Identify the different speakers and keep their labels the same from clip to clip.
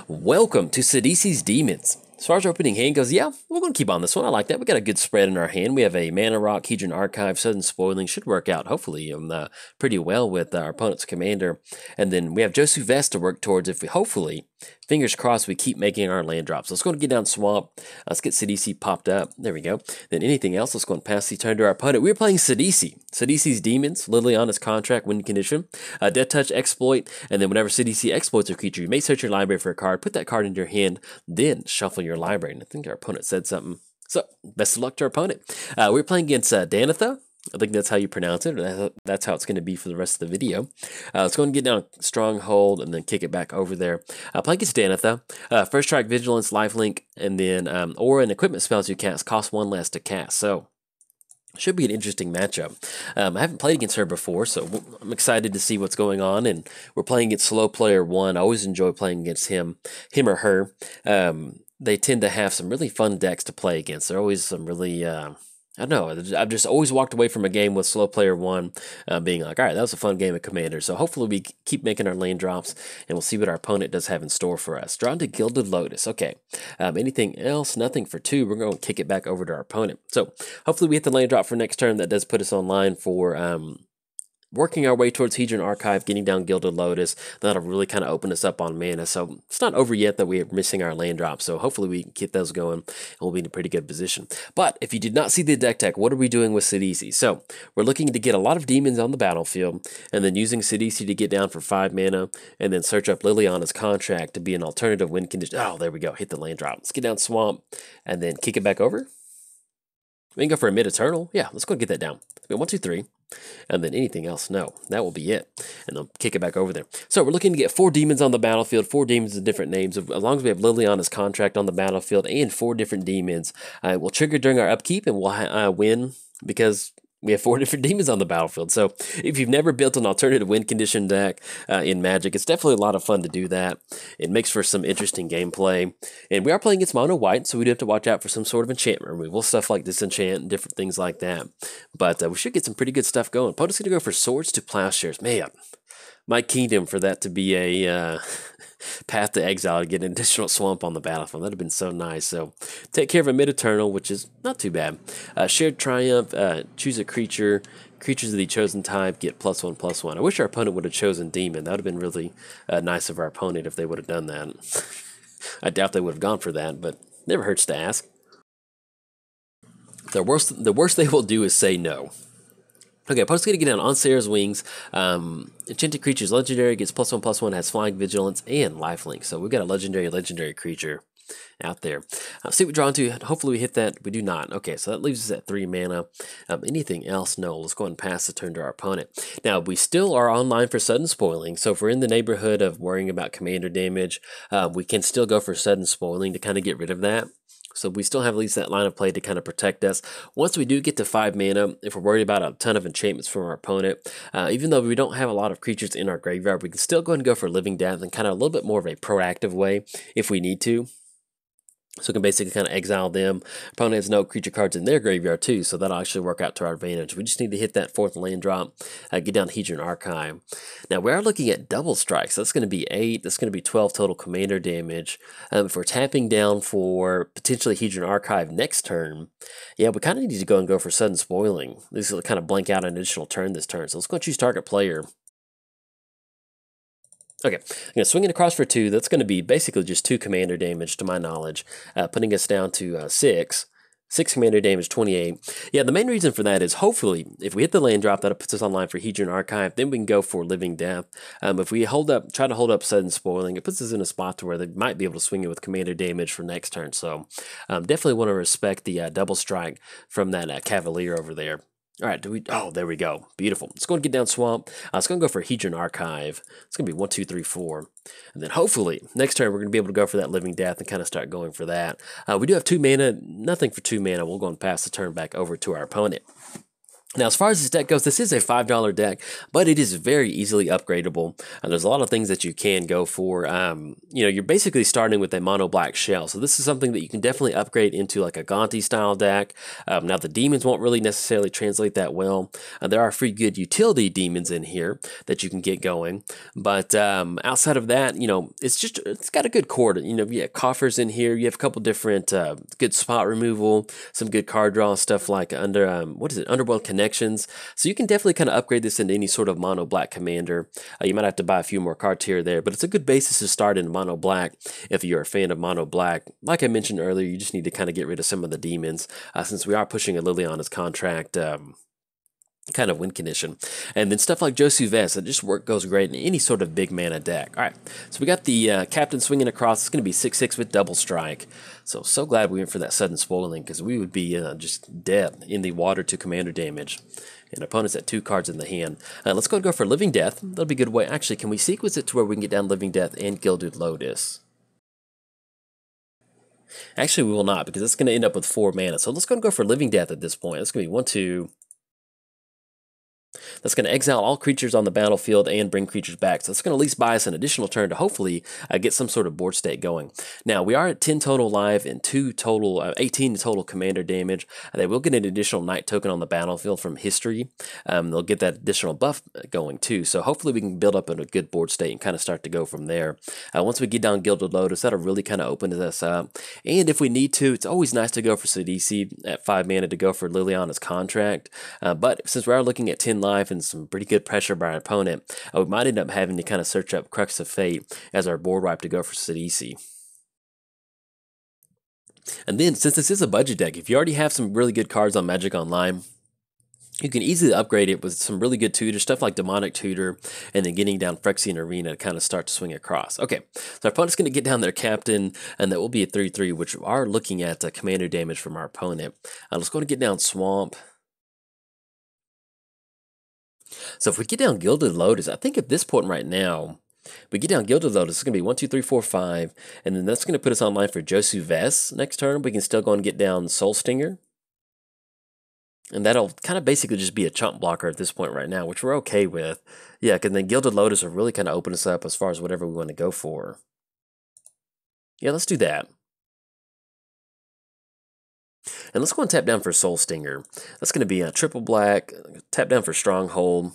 Speaker 1: Welcome to Sidisi's Demons. As far as our opening hand goes, yeah, we're going to keep on this one. I like that. We got a good spread in our hand. We have a Mana Rock, Hedron Archive, Sudden Spoiling. Should work out, hopefully, pretty well with our opponent's commander. And then we have Josu Vest to work towards if we, hopefully, fingers crossed, we keep making our land drops. Let's go and get down Swamp. Let's get Sidisi popped up. There we go. Then anything else, let's go and pass the turn to our opponent. We're playing Sidisi. Sidisi's Demons, Liliana's Contract, win condition, Death Touch, Exploit, and then whenever Sidisi exploits a creature, you may search your library for a card, put that card into your hand, then shuffle your library. And I think our opponent said something. So, best of luck to our opponent. We're playing against Danitha. I think that's how you pronounce it. That's how it's going to be for the rest of the video. Let's go and get down Stronghold and then kick it back over there. Playing against Danitha. First strike, Vigilance, Lifelink, and then Aura and Equipment spells you cast cost one less to cast. So, should be an interesting matchup. I haven't played against her before, so I'm excited to see what's going on. And we're playing against Slow Player 1. I always enjoy playing against him or her. They tend to have some really fun decks to play against. They're always some really, I don't know, I've just always walked away from a game with Slow Player 1 being like, all right, that was a fun game of Commander. So hopefully we keep making our lane drops, and we'll see what our opponent does have in store for us. Drawn to Gilded Lotus. Okay. Anything else? Nothing for 2. We're going to kick it back over to our opponent. So hopefully we hit the lane drop for next turn. That does put us online for working our way towards Hedron Archive, getting down Gilded Lotus. That'll really kind of open us up on mana. So it's not over yet that we're missing our land drops. So hopefully we can get those going and we'll be in a pretty good position. But if you did not see the deck tech, what are we doing with Sidisi? So we're looking to get a lot of demons on the battlefield and then using Sidisi to get down for 5 mana and then search up Liliana's Contract to be an alternative win condition. Oh, there we go. Hit the land drop. Let's get down Swamp and then kick it back over. We can go for a Mid-Eternal. Yeah, let's go get that down. 1, 2, 3. And then anything else, no. That will be it. And I'll kick it back over there. So we're looking to get 4 demons on the battlefield, 4 demons with different names. As long as we have Liliana's Contract on the battlefield and 4 different demons, we'll trigger during our upkeep and we'll win because we have 4 different demons on the battlefield. So if you've never built an alternative win condition deck in Magic, it's definitely a lot of fun to do that. It makes for some interesting gameplay. And we are playing against mono white, so we do have to watch out for some sort of enchantment removal, stuff like disenchant and different things like that. But we should get some pretty good stuff going. Opponent's going to go for Swords to Plowshares. Man, my kingdom for that to be a Path to Exile to get an additional swamp on the battlefield. That would have been so nice. So take care of a Mid-Eternal, which is not too bad. Shared Triumph, choose a creature. Creatures of the chosen type get +1/+1. I wish our opponent would have chosen Demon. That would have been really nice of our opponent if they would have done that. I doubt they would have gone for that, but never hurts to ask. The worst they will do is say no. Okay, opponent's going to get down on Sarah's Wings. Enchanted creature's legendary, gets +1/+1, has Flying Vigilance, and Lifelink. So we've got a legendary creature out there. See what we're drawn to. Hopefully we hit that. We do not. Okay, so that leaves us at 3 mana. Anything else? No. Let's go ahead and pass the turn to our opponent. Now, we still are online for Sudden Spoiling. So if we're in the neighborhood of worrying about commander damage, we can still go for Sudden Spoiling to kind of get rid of that. So we still have at least that line of play to kind of protect us. Once we do get to 5 mana, if we're worried about a ton of enchantments from our opponent, even though we don't have a lot of creatures in our graveyard, we can still go ahead and go for Living Death in kind of a little bit more of a proactive way if we need to. So we can basically kind of exile them. Opponent has no creature cards in their graveyard too, so that'll actually work out to our advantage. We just need to hit that 4th land drop, get down Hedron Archive. Now we are looking at double strikes. So that's going to be 8. That's going to be 12 total commander damage. If we're tapping down for potentially Hedron Archive next turn, yeah, we kind of need to go and go for Sudden Spoiling. This will kind of blank out an additional turn this turn. So let's go and choose target player. Okay, I'm going to swing it across for 2. That's going to be basically just 2 commander damage to my knowledge, putting us down to 6. 6 commander damage, 28. Yeah, the main reason for that is hopefully if we hit the land drop, that puts us online for Hedron Archive, then we can go for Living Death. If we try to hold up Sudden Spoiling, it puts us in a spot to where they might be able to swing it with commander damage for next turn. So definitely want to respect the double strike from that Cavalier over there. All right, oh, there we go. Beautiful. Let's go and get down Swamp. Let's go and go for Hedron Archive. It's going to be 1, 2, 3, 4. And then hopefully, next turn, we're going to be able to go for that Living Death and kind of start going for that. We do have 2 mana. Nothing for 2 mana. We'll go and pass the turn back over to our opponent. Now, as far as this deck goes, this is a $5 deck, but it is very easily upgradable. And there's a lot of things that you can go for. You're basically starting with a mono black shell. So this is something that you can definitely upgrade into like a Gonti style deck. Now, the demons won't really necessarily translate that well. There are free good utility demons in here that you can get going. But outside of that, it's got a good core. You have coffers in here. You have a couple different good spot removal, some good card draw stuff like Underworld Connections. So you can definitely kind of upgrade this into any sort of mono black commander. You might have to buy a few more cards here or there, but it's a good basis to start in mono black if you're a fan of mono black. Like I mentioned earlier, you just need to kind of get rid of some of the demons since we are pushing a Liliana's contract kind of win condition. And then stuff like Josu Vest, that just goes great in any sort of big mana deck. All right, so we got the Captain swinging across. It's going to be 6/6 with double strike. So glad we went for that sudden spoiling, because we would be just dead in the water to commander damage. And opponents at 2 cards in the hand. Let's go for Living Death. That'll be a good way. Actually, can we sequence it to where we can get down Living Death and Gilded Lotus? Actually, we will not, because it's going to end up with 4 mana. So let's go for Living Death at this point. It's going to be 1, 2... That's going to exile all creatures on the battlefield and bring creatures back. So it's going to at least buy us an additional turn to hopefully get some sort of board state going. Now, we are at 10 total live and 18 total commander damage. They will get an additional night token on the battlefield from history. They'll get that additional buff going too. So hopefully we can build up in a good board state and kind of start to go from there. Once we get down Gilded Lotus, that'll really kind of open us up. And if we need to, it's always nice to go for Sidisi at 5 mana to go for Liliana's contract. But since we are looking at 10 life and some pretty good pressure by our opponent, we might end up having to kind of search up Crux of Fate as our board wipe to go for Sidisi. And then, since this is a budget deck, if you already have some really good cards on Magic Online, you can easily upgrade it with some really good tutor, stuff like Demonic Tutor, and then getting down Phyrexian Arena to kind of start to swing across. Okay, so our opponent's going to get down their Captain, and that will be a 3/3, which we are looking at commander damage from our opponent. Let's go and get down Swamp. So if we get down Gilded Lotus, I think at this point right now, we get down Gilded Lotus, it's going to be 1, 2, 3, 4, 5, and then that's going to put us online for Josu Vest next turn. We can still go and get down Soul Stinger. And that'll kind of basically just be a chump blocker at this point right now, which we're okay with. Yeah, because then Gilded Lotus will really kind of open us up as far as whatever we want to go for. Yeah, let's do that. And let's go and tap down for Soul Stinger. That's going to be a triple black, tap down for Stronghold.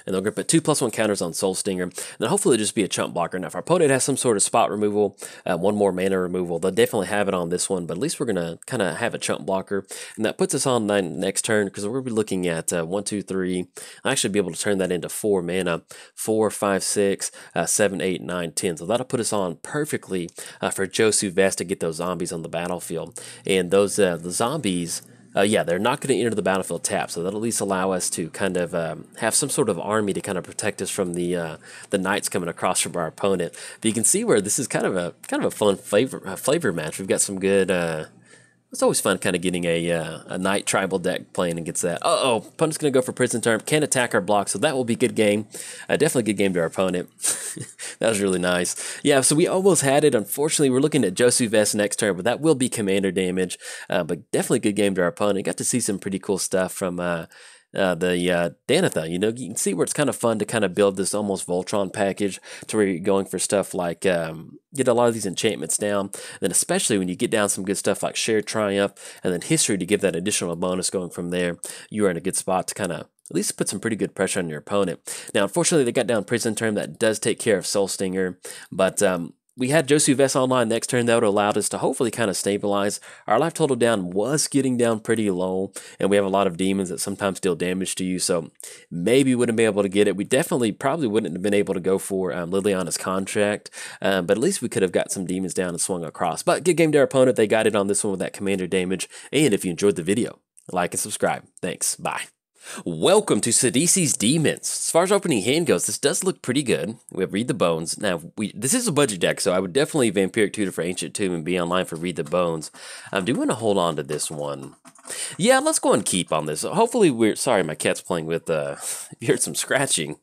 Speaker 1: And they're going to put 2/+1 counters on Soul Stinger. And then hopefully it'll just be a chump blocker. Now, if our opponent has some sort of spot removal, 1 more mana removal, they'll definitely have it on this one. But at least we're going to kind of have a chump blocker. And that puts us on next turn, because we're going to be looking at 1, 2, 3. I'll actually be able to turn that into 4 mana. 4, 5, 6, 7, 8, 9, 10. So that'll put us on perfectly for Josu Vest to get those zombies on the battlefield. And those the zombies... yeah, they're not going to enter the battlefield tap, so that'll at least allow us to kind of have some sort of army to kind of protect us from the knights coming across from our opponent. But you can see where this is kind of a fun flavor match. We've got some good. It's always fun kind of getting a knight tribal deck playing against that. Opponent's going to go for Prison Term. Can't attack our block, so that will be a good game. Definitely a good game to our opponent. That was really nice. Yeah, so we almost had it. Unfortunately, we're looking at Josu Vest next turn, but that will be commander damage. But definitely a good game to our opponent. Got to see some pretty cool stuff from the Danitha. You can see where it's kind of fun to kind of build this almost Voltron package to where you're going for stuff like get a lot of these enchantments down. And then especially when you get down some good stuff like Shared Triumph and then History to give that additional bonus going from there, you are in a good spot to kind of at least put some pretty good pressure on your opponent. Now, unfortunately, they got down Prison Term. That does take care of Soul Stinger, but we had Josu Vest online next turn. That would have allowed us to hopefully kind of stabilize. Our life total down was getting down pretty low, and we have a lot of demons that sometimes deal damage to you, so maybe wouldn't be able to get it. We probably wouldn't have been able to go for Liliana's contract, but at least we could have got some demons down and swung across. But good game to our opponent. They got it on this one with that commander damage. And if you enjoyed the video, like and subscribe. Thanks. Bye. Welcome to Sidisi's Demons. As far as opening hand goes, this does look pretty good. We have Read the Bones. Now, this is a budget deck, so I would definitely Vampiric Tutor for Ancient Tomb and be online for Read the Bones. I do want to hold on to this one. Yeah, let's go and keep on this. Hopefully we're... Sorry, my cat's playing with... you heard some scratching.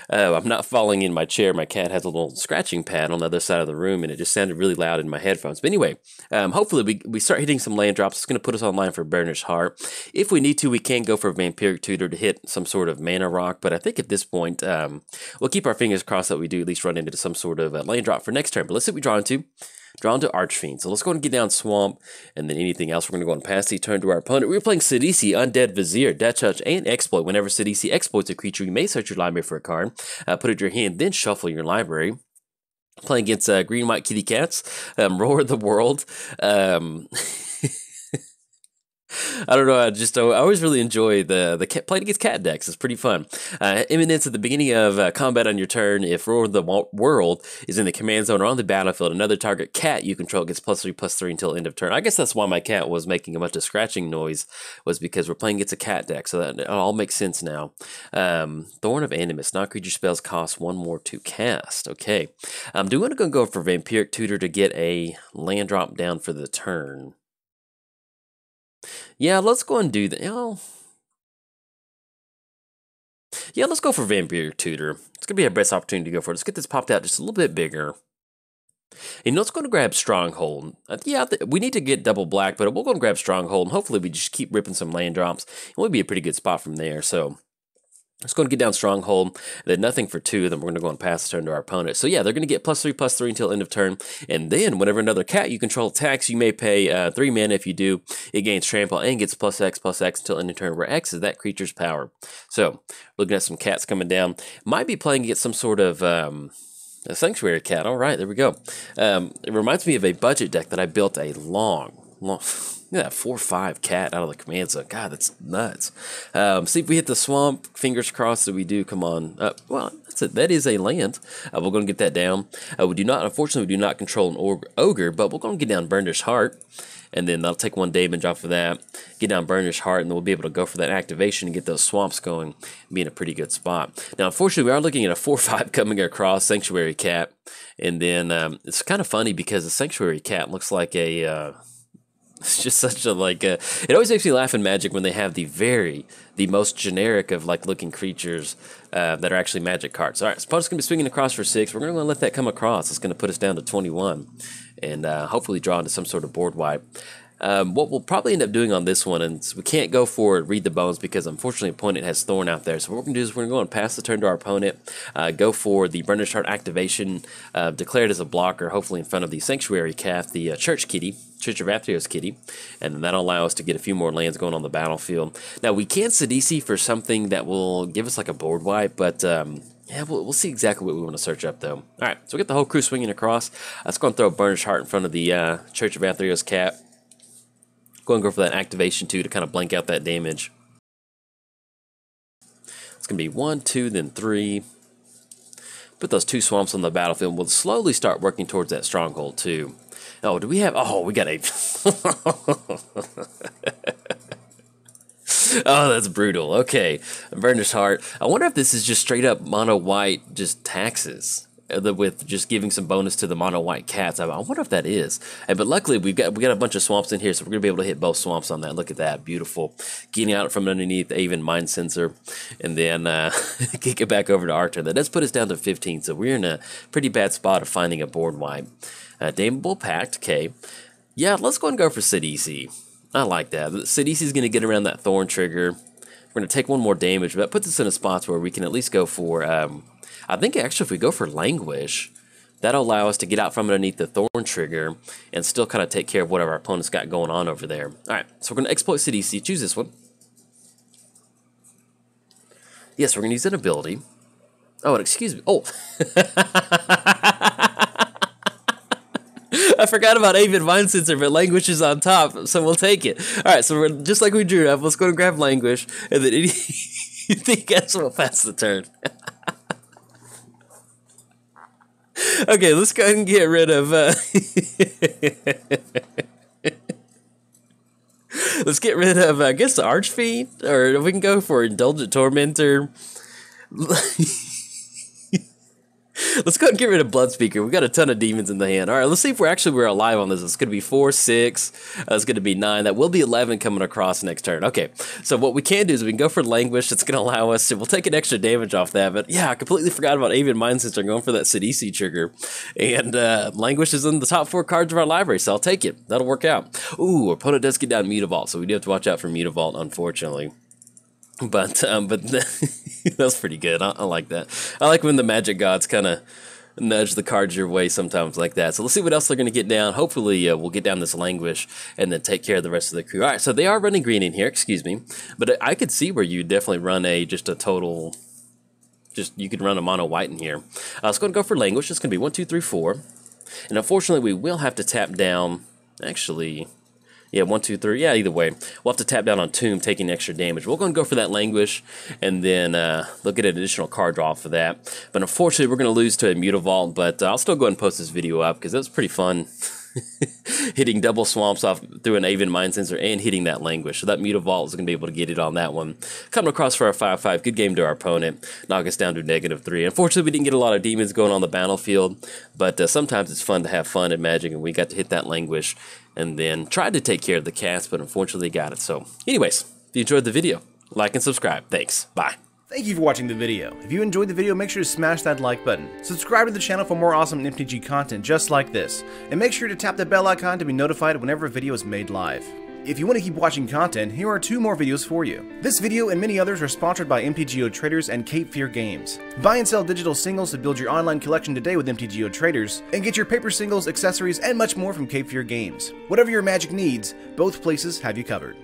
Speaker 1: I'm not falling in my chair. My cat has a little scratching pad on the other side of the room, and it just sounded really loud in my headphones. But anyway, hopefully we start hitting some land drops. It's going to put us online for Burnished Heart. If we need to, we can go for Vampiric Tutor to hit some sort of mana rock, but I think at this point, we'll keep our fingers crossed that we do at least run into some sort of land drop for next turn. But let's see what we draw into. Drawn to Archfiend. So let's go and get down Swamp, and then anything else, we're going to go and pass the turn to our opponent. We're playing Sidisi, Undead Vizier, Death Touch, and Exploit. Whenever Sidisi exploits a creature, you may search your library for a card, put it in your hand, then shuffle your library. Playing against Green White Kitty Cats, Roar the World. I don't know. I always really enjoy the playing against cat decks. It's pretty fun. Imminence at the beginning of combat on your turn. If Roar the World is in the command zone or on the battlefield, another target cat you control gets +3/+3 until end of turn. I guess that's why my cat was making a bunch of scratching noise, was because we're playing against a cat deck. So that all makes sense now. Thorn of Animus. Non-creature spells cost 1 more to cast. Okay. Do we want to go for Vampiric Tutor to get a land drop down for the turn? Yeah, let's go and do that. Yeah, let's go for Vampiric Tutor. It's going to be our best opportunity to go for it. Let's get this popped out just a little bit bigger. And let's go and grab Stronghold. Yeah, we need to get double black, but we'll go and grab Stronghold, and hopefully we just keep ripping some land drops. It would be a pretty good spot from there, so... Let's go and get down Stronghold, then nothing for 2, then we're going to go and pass the turn to our opponent. So yeah, they're going to get +3/+3 until end of turn, and then whenever another cat you control attacks, you may pay 3 mana. If you do, it gains trample and gets +X/+X until end of turn, where X is that creature's power. So, looking at some cats coming down. Might be playing against some sort of... a Sanctuary cat. All right, there we go. It reminds me of a budget deck that I built a long... Yeah, 4/5 cat out of the command zone. God, that's nuts. See if we hit the swamp. Fingers crossed that we do. Come on. Well, that's it. That is a land. We're going to get that down. Unfortunately, we do not control an ogre, but we're going to get down Burnished Heart. And then I'll take 1 damage off of that, get down Burnished Heart, and then we'll be able to go for that activation and get those swamps going, be in a pretty good spot. Now, unfortunately, we are looking at a 4/5 coming across, Sanctuary Cat. And then it's kind of funny because the Sanctuary Cat looks like a... It's just such a, it always makes me laugh in Magic when they have the most generic of, looking creatures that are actually Magic cards. All right, so opponent's going to be swinging across for 6. We're going to let that come across. It's going to put us down to 21 and hopefully draw into some sort of board wipe. What we'll probably end up doing on this one, and we can't go for Read the Bones because unfortunately the opponent has Thorn out there. So what we're going to do is we're going to go and pass the turn to our opponent, go for the Burnished Heart activation, declared as a blocker, hopefully in front of the Sanctuary Cat, the Church of Athreos kitty, and then that'll allow us to get a few more lands going on the battlefield. Now we can Sidisi for something that will give us like a board wipe, but yeah, we'll see exactly what we want to search up though. All right, so we get the whole crew swinging across. Let's go and throw a Burnished Heart in front of the Church of Athreos cat. Go and go for that activation too to kind of blank out that damage. It's going to be 1, 2, then 3. Put those 2 swamps on the battlefield. We'll slowly start working towards that Stronghold too. Oh, do we have... Oh, we got a... Oh, that's brutal. Okay, Burnished Heart. I wonder if this is just straight up mono white, just taxes, with just giving some bonus to the mono white cats. I wonder if that is. But luckily, we got a bunch of swamps in here, so we're gonna be able to hit both swamps on that. Look at that, beautiful. Getting out from underneath Aven Mind Sensor, and then kick it back over to our turn. That does put us down to 15, so we're in a pretty bad spot of finding a board wipe. Dameable Pact. Okay, yeah, let's go and go for Sidisi. I like that. Sidisi's going to get around that Thorn trigger. We're going to take 1 more damage, but that puts us in a spot where we can at least go for... I think actually if we go for Languish, that'll allow us to get out from underneath the Thorn trigger and still kind of take care of whatever our opponent's got going on over there. All right, so we're going to exploit Sidisi. Choose this one. Yes, we're going to use an ability. Oh, and excuse me. Oh. I forgot about Avid Mind Sensor, but Languish is on top, so we'll take it. All right, so we're just like we drew up. Let's go and grab Languish, and then anything else will pass the turn. Okay, let's go ahead and get rid of... let's get rid of, I guess, the Archfiend, or we can go for Indulgent Tormentor. Let's go ahead and get rid of Blood Speaker. We've got a ton of demons in the hand. All right, let's see if we're alive on this. It's going to be 4, 6. It's going to be 9. That will be 11 coming across next turn. Okay, so what we can do is we can go for Languish. It's going to allow us to, we'll take an extra damage off that. But yeah, I completely forgot about Avian Mind Sensor going for that Sidisi trigger. And Languish is in the top 4 cards of our library, so I'll take it. That'll work out. Ooh, our opponent does get down Mutavault, so we do have to watch out for Mutavault, unfortunately. But that's pretty good. I like that. I like when the magic gods kind of nudge the cards your way sometimes like that. So let's see what else they're going to get down. Hopefully we'll get down this Languish and then take care of the rest of the crew. All right, so they are running green in here, excuse me. But I could see where you definitely run just a total, you could run a mono white in here. It's going to go for Languish. It's going to be 1, 2, 3, 4. And unfortunately we will have to tap down, actually... Yeah, 1, 2, 3. Yeah, either way. We'll have to tap down on Tomb, taking extra damage. We're going to go for that Languish, and then they'll get an additional card draw for that. But unfortunately, we're going to lose to a Mutavault, but I'll still go ahead and post this video up, because that was pretty fun. Hitting double swamps off through an Avian Mind Sensor and hitting that Languish. So that Mutavault is going to be able to get it on that one. Coming across for our 5-5. Good game to our opponent. Knock us down to -3. Unfortunately, we didn't get a lot of demons going on the battlefield, but sometimes it's fun to have fun at Magic, and we got to hit that Languish and then tried to take care of the cast, but unfortunately got it. So anyways, if you enjoyed the video, like and subscribe. Thanks. Bye.
Speaker 2: Thank you for watching the video. If you enjoyed the video, make sure to smash that like button. Subscribe to the channel for more awesome MTG content just like this. And make sure to tap the bell icon to be notified whenever a video is made live. If you want to keep watching content, here are 2 more videos for you. This video and many others are sponsored by MTGO Traders and Cape Fear Games. Buy and sell digital singles to build your online collection today with MTGO Traders, and get your paper singles, accessories, and much more from Cape Fear Games. Whatever your Magic needs, both places have you covered.